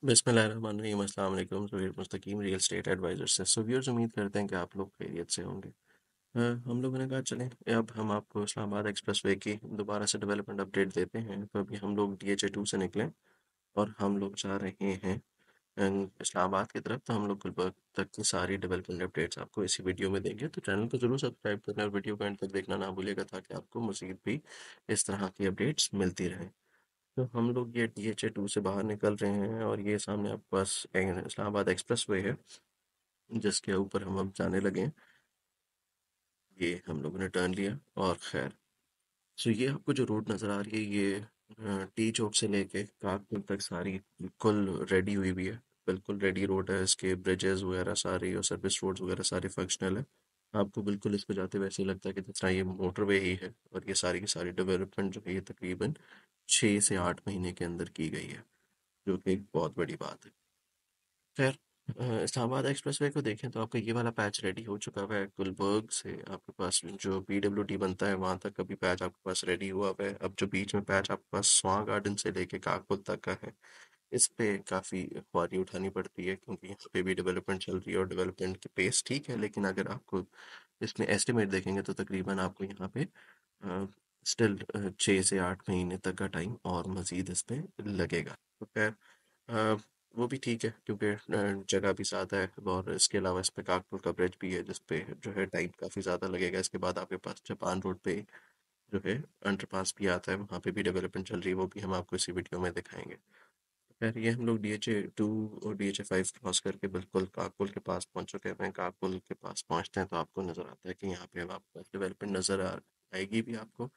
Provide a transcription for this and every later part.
बिस्मिल्लाहिर्रहमानिर्रहीम अस्सलाम वालेकुम ज़ुहैर मुस्तकीम रियल एस्टेट एडवाइज़र से। व्यूअर्स, उम्मीद करते हैं कि आप लोग खैरियत से होंगे। हम लोगों ने कहा चलें अब हम आपको इस्लामाबाद एक्सप्रेसवे की दोबारा से डेवलपमेंट अपडेट देते हैं। तो अभी हम लोग DHA 2 से निकले और हम लोग जा रहे हैं इस्लामाबाद की तरफ। तो हम लोग गुलबर्ग तक की सारी डेवलपमेंट अपडेट्स आपको इसी वीडियो में देंगे। तो चैनल को ज़रूर सब्सक्राइब करना और वीडियो को एंड तक देखना ना भूलिएगा, ताकि आपको मज़ीद भी इस तरह की अपडेट्स मिलती रहें। तो हम लोग ये DHA 2 से बाहर निकल रहे हैं और ये सामने आपके पास इस्लामाबाद एक्सप्रेसवे है, जिसके ऊपर हम अब जाने लगे हैं। ये हम लोगों ने टर्न लिया और खैर, सो ये आपको जो रोड नज़र आ रही है, ये टी चौक से लेके काकपुर तक सारी बिल्कुल रेडी हुई हुई है। बिल्कुल रेडी रोड है, इसके ब्रिजेस वगैरह सारी और सर्विस रोड्स वगैरह सारी फंक्शनल है। आपको बिल्कुल इस पे जाते वैसे ही लगता है कि जिस तरह ये मोटरवे ही है। और ये सारी की सारी डेवलपमेंट जो है, ये तकरीबन 6 से 8 महीने के अंदर की गई है, जो कि एक बहुत बड़ी बात है। खैर, इस्लामाबाद एक्सप्रेसवे को देखें तो आपका ये वाला पैच रेडी हो चुका हुआ है। गुलबर्ग से आपके पास जो PWD बनता है, वहाँ तक का भी पैच आपके पास रेडी हुआ हुआ है। अब जो बीच में पैच आपके पास स्वां गार्डन से लेके काकपुर तक का है, इस पे काफ़ी ख्वारी उठानी पड़ती है, क्योंकि यहाँ पे भी डेवलपमेंट चल रही है और डेवलपमेंट की पेस ठीक है। लेकिन अगर आपको इसमें एस्टिमेट देखेंगे तो तकरीबन आपको यहाँ पे स्टिल 6 से 8 महीने तक का टाइम और मज़ीद इस पे लगेगा। तो खैर, अ, वो भी ठीक है, क्योंकि जगह भी ज़्यादा है और इसके अलावा इस पे काकपुर का ब्रिज भी है, जिस पे जो है टाइम काफ़ी ज़्यादा लगेगा। इसके बाद आपके पास जापान रोड पे जो है अंडरपास भी आता है, वहाँ पे भी डेवलपमेंट चल रही है, वो भी हम आपको इसी वीडियो में दिखाएंगे। खैर, ये हम लोग DHA 2 और DHA 5 क्रॉस करके बिल्कुल काकपुल के पास पहुंच चुके हैं। काकपुल के पास पहुंचते हैं तो आपको नज़र आता है कि यहाँ पे अब आपको डेवलपमेंट नज़र आएगी भी आपको।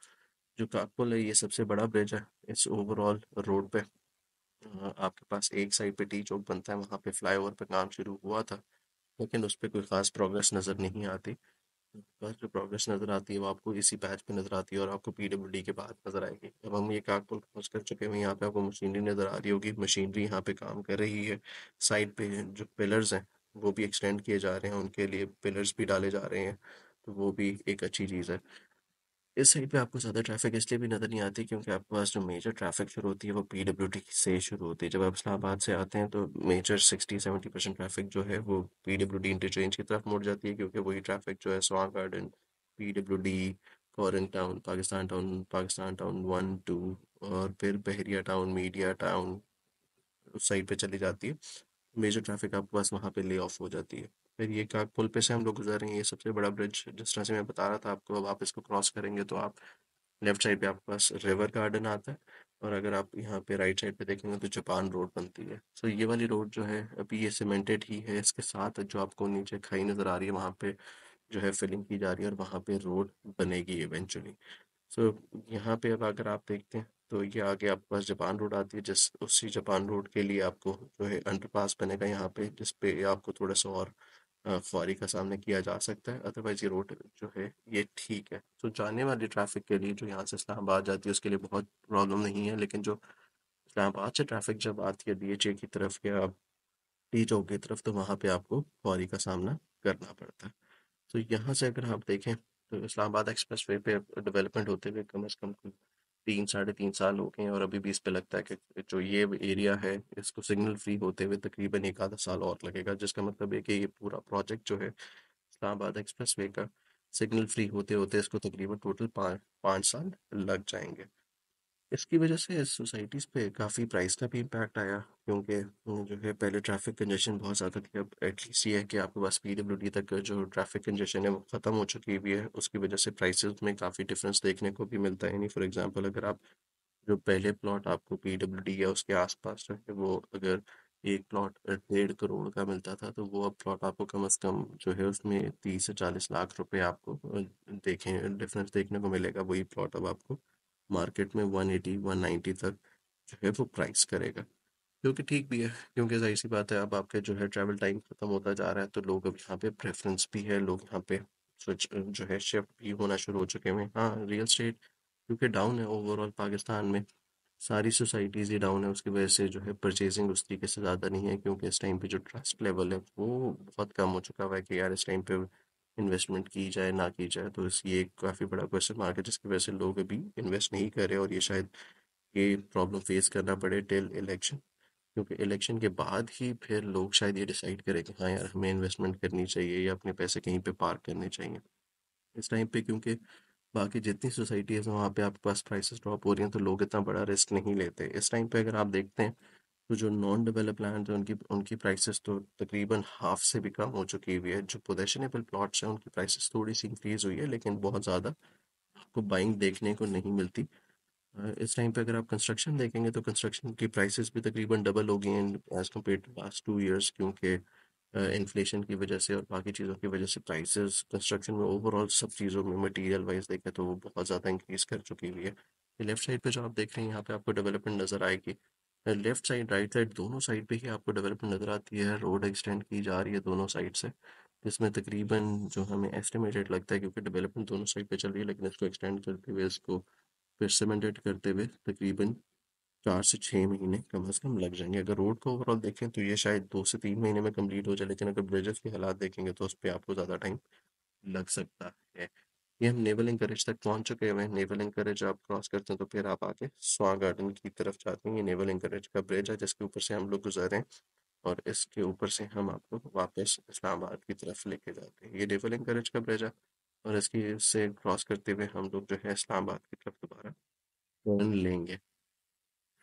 जो काकपुल है, ये सबसे बड़ा ब्रिज है इस ओवरऑल रोड पे। आपके पास एक साइड पे टी चौक बनता है, वहाँ पे फ्लाईओवर पे काम शुरू हुआ था, लेकिन उस पे कोई खास प्रोग्रेस नज़र नहीं आती। बस जो प्रोग्रेस नज़र आती है वो आपको इसी पैच पे नज़र आती है और आपको PWD के बाद नज़र आएगी। अब हम ये काकपुल क्रॉस कर चुके हैं, यहाँ पे आपको मशीनरी नज़र आ रही होगी। मशीनरी यहाँ पे काम कर रही है। साइड पे जो पिलर्स हैं, वो भी एक्सटेंड किए जा रहे हैं, उनके लिए पिलर्स भी डाले जा रहे हैं। तो वो भी एक अच्छी चीज़ है। इस साइड पे आपको ज़्यादा ट्रैफिक इसलिए भी नज़र नहीं आती, क्योंकि आपके पास जो मेजर ट्रैफिक शुरू होती है वो PWD से शुरू होती है। जब आप इस्लामाबाद से आते हैं तो मेजर 60-70% ट्रैफिक जो है वो PWD इंटरचेंज की तरफ मुड़ जाती है, क्योंकि वही ट्रैफिक जो है Swan garden, PWD, foreign town, Pakistan town 1 2 और फिर बहरिया टाउन, मीडिया टाउन, उस साइड पे चली जाती है। मेजर ट्रैफिक आपके पास वहाँ पे ले ऑफ हो जाती है। फिर ये काग पुल पे से हम लोग गुजर रहे हैं, ये सबसे बड़ा ब्रिज जिस तरह से मैं बता रहा था आपको। अब आप इसको क्रॉस करेंगे तो आप लेफ्ट साइड पे आपके पास रिवर गार्डन आता है, और अगर आप यहाँ पे राइट साइड पे देखेंगे तो जापान रोड बनती है। सो ये वाली रोड जो है अभी ये सीमेंटेड ही है। इसके साथ जो आपको नीचे खाई नज़र आ रही है, वहाँ पे जो है फिलिंग की जा रही है और वहाँ पे रोड बनेगी इवेंचुअली। सो यहाँ पे अब अगर आप देखते हैं तो ये आगे आपके पास जापान रोड आती है, जिस उसी जापान रोड के लिए आपको जो है अंडरपास बनेगा यहाँ पे, जिस पे आपको थोड़ा सा और ख्वारी का सामना किया जा सकता है। अदरवाइज ये रोड जो है ये ठीक है। तो जाने वाली ट्रैफिक के लिए जो यहाँ से इस्लामाबाद जाती है उसके लिए बहुत प्रॉब्लम नहीं है, लेकिन जो इस्लामाबाद से ट्रैफिक जब आती है DHA की तरफ या टी चौक की तरफ, तो वहाँ पे आपको ख्वारी का सामना करना पड़ता है। तो यहाँ से अगर आप देखें तो इस्लामाबाद एक्सप्रेस वे पे डेवलपमेंट होते हुए कम से कम 3 साढ़े 3 साल हो गए हैं, और अभी भी इस पे लगता है कि जो ये एरिया है इसको सिग्नल फ्री होते हुए तकरीबन एक आधा साल और लगेगा, जिसका मतलब है कि ये पूरा प्रोजेक्ट जो है इस्लामाबाद एक्सप्रेस वे का सिग्नल फ्री होते होते इसको तकरीबन टोटल 5 साल लग जाएंगे। इसकी वजह से सोसाइटीज़ पे काफ़ी प्राइस का भी इम्पैक्ट आया, क्योंकि जो है पहले ट्रैफिक कंजेशन बहुत ज़्यादा थी। अब एटलीस्ट ये है कि आपके पास PWD तक का जो ट्रैफिक कंजेशन है वो ख़त्म हो चुकी हुई है। उसकी वजह से प्राइसेस में काफ़ी डिफरेंस देखने को भी मिलता है। यानी फॉर एग्जांपल, अगर आप जो पहले प्लॉट आपको PWD या उसके आसपास जो है वो अगर एक प्लॉट 1.5 करोड़ का मिलता था, तो वो अब प्लॉट आपको कम से कम जो है उसमें 30 से 40 लाख रुपए आपको देखें डिफरेंस देखने को मिलेगा। वही प्लॉट अब आपको मार्केट में 180 190 तक जो है वो प्राइस करेगा, जो कि ठीक भी है, क्योंकि जाहिर सी बात है अब आपके जो है ट्रैवल टाइम खत्म होता जा रहा है, तो लोग अब यहाँ पे प्रेफरेंस भी है, लोग यहाँ पे स्विच जो है शिफ्ट भी होना शुरू हो चुके हैं। हाँ, रियल स्टेट क्योंकि डाउन है ओवरऑल पाकिस्तान में, सारी सोसाइटीज़ ही डाउन है, उसकी वजह से जो है परचेजिंग उस तरीके से ज़्यादा नहीं है, क्योंकि इस टाइम पे जो ट्रस्ट लेवल है वो बहुत कम हो चुका हुआ है कि यार इस टाइम पे इन्वेस्टमेंट की जाए ना की जाए। तो इस ये एक काफ़ी बड़ा क्वेश्चन मार्क है, जिसकी वजह से लोग अभी इन्वेस्ट नहीं कर रहे, और ये शायद ये प्रॉब्लम फेस करना पड़े टिल इलेक्शन। क्योंकि इलेक्शन के बाद ही फिर लोग शायद ये डिसाइड करें कि हाँ यार हमें इन्वेस्टमेंट करनी चाहिए या अपने पैसे कहीं पे पार्क करने चाहिए। इस टाइम पे क्योंकि बाकी जितनी सोसाइटीज़ हैं वहाँ पे आपके पास प्राइसेस ड्रॉप हो रही हैं तो लोग इतना बड़ा रिस्क नहीं लेते। इस टाइम पे अगर आप देखते हैं तो जो नॉन डेवलप लैंड है उनकी उनकी प्राइसेस तो तकरीबन हाफ से भी कम हो चुकी हुई है। जो पोजेशनेबल प्लॉट्स हैं उनकी प्राइसेस थोड़ी सी इंक्रीज हुई है लेकिन बहुत ज़्यादा आपको बाइंग देखने को नहीं मिलती। इस टाइम पे अगर आप कंस्ट्रक्शन देखेंगे तो कंस्ट्रक्शन की प्राइसेस भी तकरीबन डबल हो गई हैं as compare to last 2 years, क्योंकि इन्फ्लेशन की वजह से और बाकी चीज़ों की वजह से प्राइसेस कंस्ट्रक्शन में ओवरऑल सब चीज़ों में मटेरियल वाइज देखें तो वो बहुत ज़्यादा इंक्रीज कर चुकी हुई है। लेफ्ट साइड पे जो आप देख रहे हैं यहाँ पे आपको डेवलपमेंट नज़र आएगी। लेफ्ट साइड राइट साइड दोनों साइड पे ही आपको डेवलपमेंट नज़र आती है। रोड एक्सटेंड की जा रही है दोनों साइड से, जिसमें तकरीबन जो हमें एस्टिमेटेड लगता है क्योंकि डेवलपमेंट दोनों साइड पे चल रही है लेकिन इसको एक्सटेंड करते हुए इसको फिर सीमेंटेड करते हुए तकरीबन 4 से 6 महीने कम से कम लग जाएंगे। अगर रोड को ओवरऑल देखें तो ये शायद 2 से 3 महीने में कंप्लीट हो जाए, लेकिन अगर ब्रिजेस के हालात देखेंगे तो उस पर आपको ज़्यादा टाइम लग सकता है। ये हम नेवल एंकरेज तक पहुंच चुके हुए हैं। नेवल एंकरेज आप क्रॉस करते हैं तो फिर आप आगे स्वां गार्डन की तरफ जाते हैं। ये नेवल एंकरेज का ब्रिज है जिसके ऊपर से हम लोग गुजरे हैं और इसके ऊपर से हम आपको वापस इस्लामाबाद की तरफ लेके जाते हैं। ये नेवल एंकरेज का ब्रिज है और इसकी से क्रॉस करते हुए हम लोग जो है इस्लामाबाद की तरफ दोबारा टर्न लेंगे।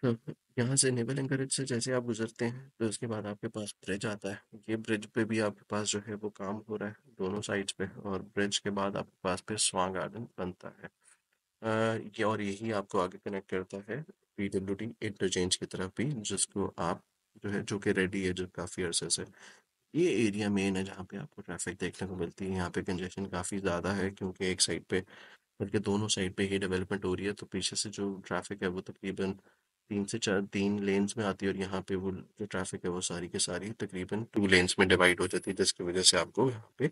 हाँ, यहाँ से नेवल एंकरेज से जैसे आप गुजरते हैं तो उसके बाद आपके पास ब्रिज आता है। ये ब्रिज पे भी आपके पास जो है वो काम हो रहा है दोनों साइड्स पे, और ब्रिज के बाद आपके पास फिर स्वां गार्डन बनता है। ये और यही आपको आगे कनेक्ट करता है पीडब्ल्यूडी इंटरचेंज की तरफ भी, जिसको आप जो है जो कि रेडी है जो काफ़ी अरसे से। ये एरिया मेन है जहाँ पे आपको ट्रैफिक देखने को मिलती है। यहाँ पे कंजेशन काफ़ी ज़्यादा है क्योंकि एक साइड पे बल्कि दोनों साइड पे ही डेवलपमेंट हो रही है, तो पीछे से जो ट्रैफिक है वो तकरीबन 3 लेन्स में आती है और यहाँ पे वो जो ट्रैफिक है वो सारी की सारी तकरीबन 2 लेन्स में डिवाइड हो जाती है, जिसकी वजह से आपको यहाँ पे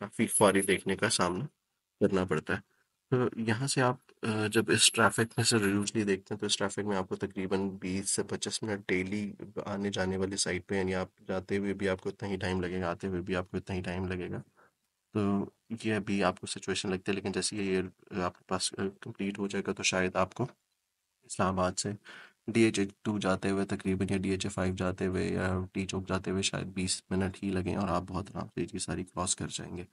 काफ़ी ख्वारी देखने का सामना करना पड़ता है। तो यहाँ से आप जब इस ट्रैफिक में से यूजली देखते हैं तो इस ट्रैफिक में आपको तकरीबन 20 से 25 मिनट डेली आने जाने वाली साइड पे, यानी आप जाते हुए भी आपको इतना ही टाइम लगेगा, आते हुए भी आपको इतना ही टाइम लगेगा। तो ये अभी आपको सिचुएशन लगती है, लेकिन जैसे ये आपके पास कंप्लीट हो जाएगा तो शायद आपको इस्लामाबाद से DH2 जाते हुए तकरीबन या DH5 जाते हुए या टी चौक जाते हुए शायद 20 मिनट ही लगें और आप बहुत आराम से ये चीज़ सारी क्रॉस कर जाएंगे।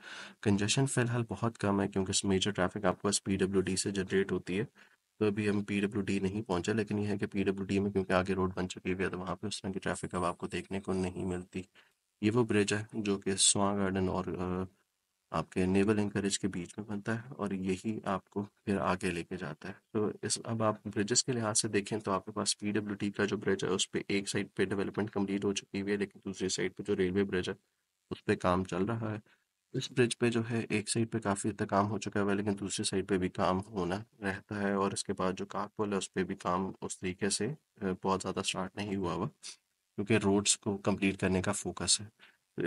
कंजेशन फ़िलहाल बहुत कम है क्योंकि मेजर ट्रैफिक आपके पास PWD से जनरेट होती है। तो अभी हम PWD नहीं पहुंचे, लेकिन यह है कि PWD में क्योंकि आगे रोड बन चुकी है तो वहाँ पे उस तरह की ट्रैफिक अब आपको देखने को नहीं मिलती। ये वो ब्रिज है जो कि स्वां गार्डन और आपके नेवल एंकरेज के बीच में बनता है और यही आपको फिर आगे लेके जाता है। तो इस अब आप ब्रिजेस के लिहाज से देखें तो आपके पास PWD का जो ब्रिज है उस पे एक साइड पे डेवलपमेंट कंप्लीट हो चुकी हुई है, लेकिन दूसरी साइड पे जो रेलवे ब्रिज है उस पे काम चल रहा है। इस ब्रिज पे जो है एक साइड पे काफ़ी हद तक काम हो चुका है लेकिन दूसरी साइड पे भी काम होना रहता है, और इसके बाद जो कारपुल है उस पे भी काम उस तरीके से बहुत ज़्यादा स्टार्ट नहीं हुआ हुआ क्योंकि रोड्स को कंप्लीट करने का फोकस है। तो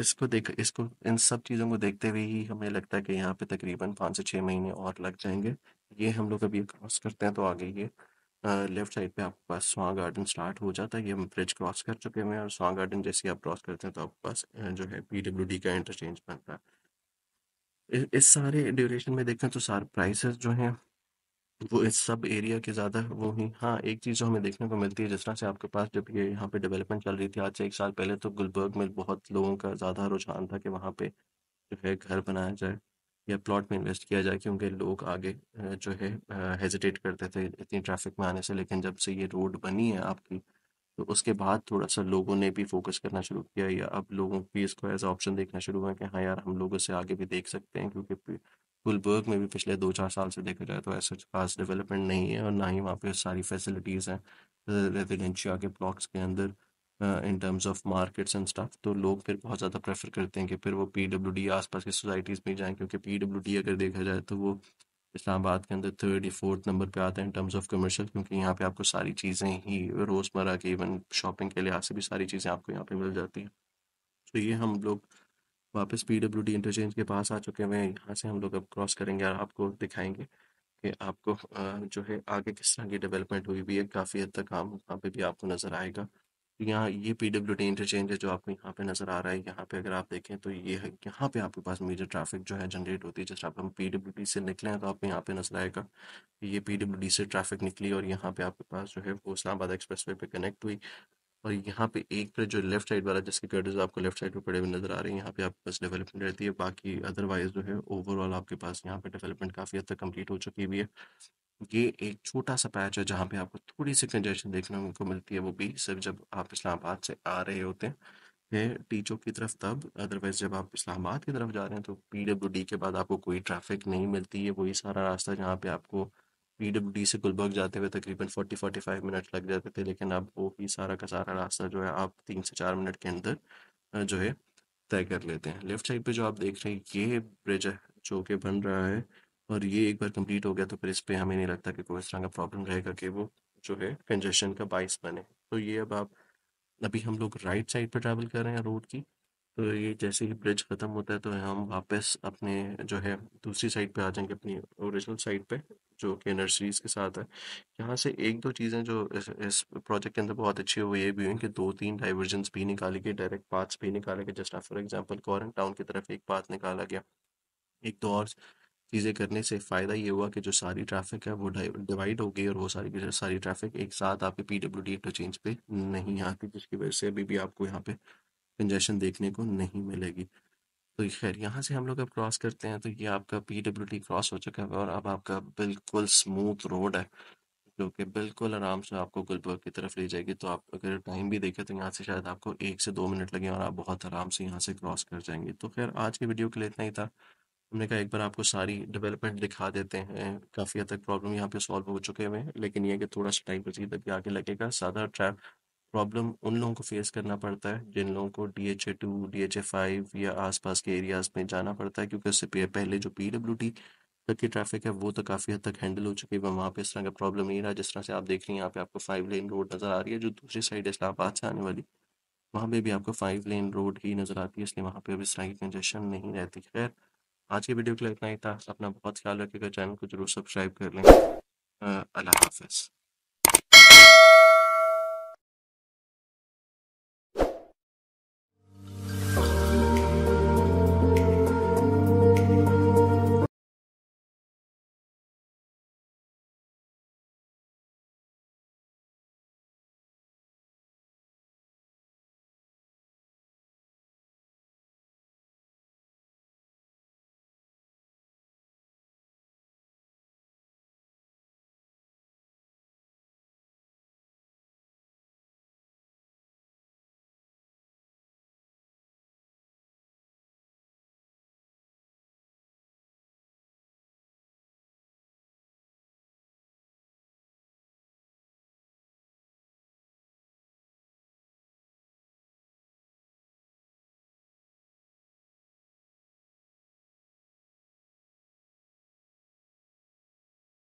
इसको इन सब चीज़ों को देखते हुए ही हमें लगता है कि यहाँ पे तकरीबन 5 से 6 महीने और लग जाएंगे। ये हम लोग अभी क्रॉस करते हैं तो आगे ये लेफ्ट साइड पे आपके पास स्वां गार्डन स्टार्ट हो जाता है। ये हम ब्रिज क्रॉस कर चुके हैं और स्वां गार्डन जैसे ही आप क्रॉस करते हैं तो आपके पास जो है PWD का इंटरचेंज बनता है। इस सारे ड्यूरेशन में देखें तो सारे प्राइसेस जो हैं वो इस सब एरिया के ज़्यादा वो ही। हाँ, एक चीज़ जो हमें देखने को मिलती है जिस तरह से आपके पास जब ये यहाँ पे डेवलपमेंट चल रही थी आज से 1 साल पहले, तो गुलबर्ग में बहुत लोगों का ज़्यादा रुझान था कि वहाँ पे जो है घर बनाया जाए या प्लॉट में इन्वेस्ट किया जाए, क्योंकि लोग आगे जो है हेजिटेट करते थे इतनी ट्रैफिक में आने से। लेकिन जब से ये रोड बनी है आपकी तो उसके बाद थोड़ा-सा लोगों ने भी फ़ोकस करना शुरू किया, या अब लोगों भी इसको एज़ अ ऑप्शन देखना शुरू हुआ कि हाँ यार, हम लोग इससे आगे भी देख सकते हैं, क्योंकि गुलबर्ग में भी पिछले 2-4 साल से देखा जाए तो ऐसा खास डेवलपमेंट नहीं है और ना ही वहाँ पे सारी फैसिलिटीज़ हैं रेजिडेंशिया के ब्लॉक्स के अंदर in terms of markets and stuff. तो लोग फिर बहुत ज़्यादा प्रेफर करते हैं कि फिर वो PWD आसपास की सोसाइटीज़ में जाएं, क्योंकि PWD अगर देखा जाए तो वो इस्लामाबाद के अंदर थर्ड या फोर्थ नंबर पे आता है इन टर्म्स ऑफ कमर्शियल, क्योंकि यहाँ पे आपको सारी चीज़ें ही रोज़मर्रा की इवन शॉपिंग के लिहाज से भी सारी चीज़ें आपको यहाँ पे मिल जाती हैं। तो ये हम लोग वापस PWD इंटरचेंज के पास आ चुके हैं। यहाँ से हम लोग अब क्रॉस करेंगे और आपको दिखाएंगे कि आपको जो है आगे किस तरह की डेवलपमेंट हुई भी है। काफ़ी हद तक काम वहाँ पे भी आपको नज़र आएगा। यहाँ ये PWD इंटरचेंज है जो आपको यहाँ पे नज़र आ रहा है। यहाँ पे अगर आप देखें तो ये है, यहाँ पे आपके पास मेजर ट्रैफिक जो है जनरेट होती है। जैसे आप हम PWD से निकले हैं तो आपको यहाँ पे नज़र आएगा कि ये PWD से ट्रैफिक निकली और यहाँ पे आपके पास जो है वो इस्लामाबाद एक्सप्रेसवे पे कनेक्ट हुई। और यहाँ पे एक ब्रिज जो लेफ्ट साइड वाला जिसके कर्व्स आपको लेफ्ट साइड पे पड़े हुए नजर आ रहे हैं, यहाँ पे आपके पास डेवलपमेंट रहती है। बाकी अदरवाइज जो है ओवरऑल आपके पास यहाँ पे डेवलपमेंट काफ़ी हद तक कंप्लीट हो चुकी हुई है। ये एक छोटा सा पैच है जहाँ पे आपको थोड़ी सी कंजेशन देखने को मिलती है, वो भी सिर्फ जब आप इस्लामाबाद से आ रहे होते हैं टी चौक की तरफ तब। अदरवाइज जब आप इस्लामाबाद की तरफ जा रहे हैं तो PWD के बाद आपको कोई ट्रैफिक नहीं मिलती है। वही सारा रास्ता जहाँ पे आपको PWD से गुलबर्ग जाते हुए तकरीबन 40-45 मिनट लग जाते थे, लेकिन अब वो ही सारा का सारा रास्ता जो है आप 3 से 4 मिनट के अंदर जो है तय कर लेते हैं। लेफ्ट साइड पे जो आप देख रहे हैं ये ब्रिज है जो कि बन रहा है, और ये एक बार कंप्लीट हो गया तो फिर इस पे हमें नहीं लगता कि कोई इस तरह का प्रॉब्लम रहेगा कि वो जो है कंजेशन का बाइस बने। तो ये अब आप अभी हम लोग राइट साइड पे ट्रैवल कर रहे हैं रोड की। तो ये जैसे ही ब्रिज खत्म होता है तो हम वापस अपने जो है दूसरी साइड पे आ जाएंगे, अपनी ओरिजिनल साइड पे जो कि नर्सरीज के साथ है। यहाँ से एक दो चीज़ें जो इस प्रोजेक्ट के अंदर बहुत अच्छी हुई ये भी हुई कि 2-3 डाइवर्जन्स भी निकाली गई, डायरेक्ट पाथ्स भी निकाले गए। Just for example current town की तरफ एक पाथ निकाला गया। एक तो और चीज़ें करने से फ़ायदा ये हुआ कि जो सारी ट्रैफिक है वो डिवाइड हो गई, और वो सारी की सारी ट्रैफिक एक साथ आपके PWD इंटरचेंज पे नहीं आती, जिसकी वजह से अभी भी आपको यहाँ पे कंजेशन देखने को नहीं मिलेगी। तो खैर यहाँ से हम लोग अब क्रॉस करते हैं तो ये आपका PWD क्रॉस हो चुका है, और अब आपका बिल्कुल स्मूथ रोड है जो कि बिल्कुल आराम से आपको गुलबर्ग की तरफ ले जाएगी। तो आप अगर टाइम भी देखें तो यहाँ से शायद आपको 1 से 2 मिनट लगे और आप बहुत आराम से यहाँ से क्रॉस कर जाएंगे। तो खैर आज की वीडियो के लिए इतना ही था। हमने कहा एक बार आपको सारी डेवलपमेंट दिखा देते हैं। काफ़ी हद तक प्रॉब्लम यहाँ पे सॉल्व हो चुके हुए हैं, लेकिन ये है कि थोड़ा सा टाइम मज़ीद अभी आगे लगेगा। ज़्यादा ट्रैप प्रॉब्लम उन लोगों को फेस करना पड़ता है जिन लोगों को DHA2 DHA5 या आसपास के एरियाज में जाना पड़ता है, क्योंकि उससे पहले जो PWD तक की ट्रैफिक है वो तो काफ़ी हद तक हैंडल हो चुकी है। वहाँ पे इस तरह का प्रॉब्लम नहीं रहा। जिस तरह से आप देख रही हैं यहाँ पे आपको 5 लेन रोड नज़र आ रही है जो दूसरी साइड इस्लामाबाद से आने वाली, वहाँ पे भी आपको 5 लेन रोड ही नज़र आती है, इसलिए वहाँ पे अब इस तरह की कंजेशन नहीं रहती। खैर आज की वीडियो के लिए इतना ही था। अपना बहुत ख्याल रखिएगा, चैनल को जरूर सब्सक्राइब कर लें। अल्लाह हाफिज़।